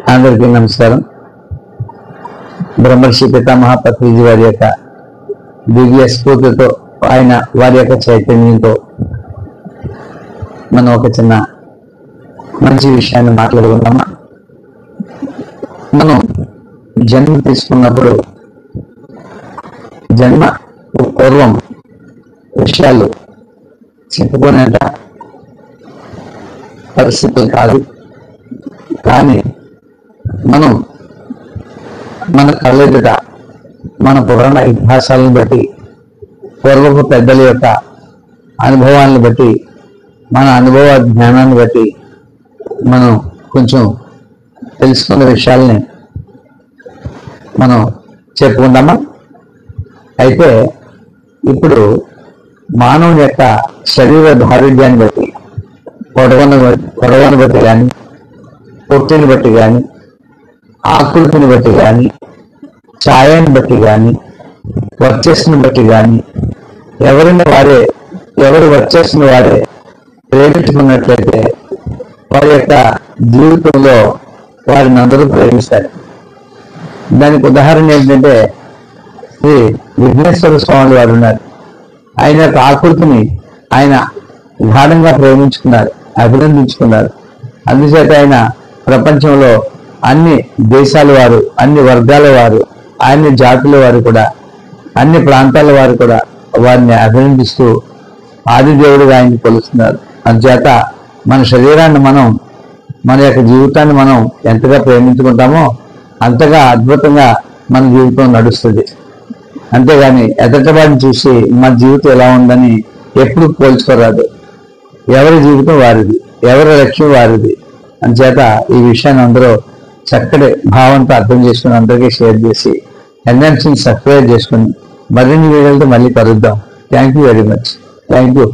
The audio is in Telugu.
అందరికీ నమస్కారం. బ్రహ్మర్షి పితామహ పత్రిజీ వారి యొక్క దివ్య స్ఫూర్తితో, ఆయన వారి యొక్క చైతన్యంతో మనం ఒక చిన్న మంచి విషయాన్ని మాట్లాడుకుందామా. మనం జన్మ తీసుకున్నప్పుడు జన్మ పూర్వం విషయాలు చెప్పుకునేట పరిస్థితులు కాదు. కానీ మనం మన కళ్ళెదుట మన పురాణ ఇతిహాసాలను బట్టి, పూర్వపు పెద్దల యొక్క అనుభవాలను బట్టి, మన అనుభవ జ్ఞానాన్ని బట్టి మనం కొంచెం తెలుసుకున్న విషయాల్ని మనం చెప్పుకుందామా. అయితే ఇప్పుడు మానవుని యొక్క శరీర దారుఢ్యాన్ని బట్టి, పొడవను బట్టి కానీ, పొట్టుని బట్టి కానీ, ఆకృతిని బట్టి కానీ, ఛాయాన్ని బట్టి కానీ, వర్చస్సుని బట్టి కానీ, ఎవరు వర్చస్సుని వారే ప్రేమించుకున్నట్లయితే వారి యొక్క జీవితంలో వారిని అందరూ ప్రేమిస్తారు. దానికి ఉదాహరణ ఏంటంటే, శ్రీ విఘ్నేశ్వర స్వామి వారు ఉన్నారు. ఆయన యొక్క ఆకృతిని ఆయన గాఢంగా ప్రేమించుకున్నారు, అభినందించుకున్నారు. అందుచేత ఆయన ప్రపంచంలో అన్ని దేశాల వారు, అన్ని వర్గాల వారు, అన్ని జాతుల వారు కూడా, అన్ని ప్రాంతాల వారు కూడా వారిని అభినందిస్తూ ఆదిదేవుడిగా ఆయన్ని కొలుస్తున్నారు. అందుచేత మన శరీరాన్ని మనం, మన యొక్క జీవితాన్ని మనం ఎంతగా ప్రేమించుకుంటామో అంతగా అద్భుతంగా మన జీవితం నడుస్తుంది. అంతేగాని ఎదటవాడిని చూసి మన జీవితం ఎలా ఉందని ఎప్పుడు పోల్చుకోరాదు. ఎవరి జీవితం వారిది, ఎవరి లక్ష్యం వారిది. అందుచేత ఈ విషయాన్ని అందరూ చక్కటి భావంతో అర్థం చేసుకుని అందరికీ షేర్ చేసి ఎన్ఎంసీని సబ్స్క్రైబ్ చేసుకుని మరిన్ని వీడియోలతో మళ్ళీ కలుద్దాం. Thank you very much. Thank you.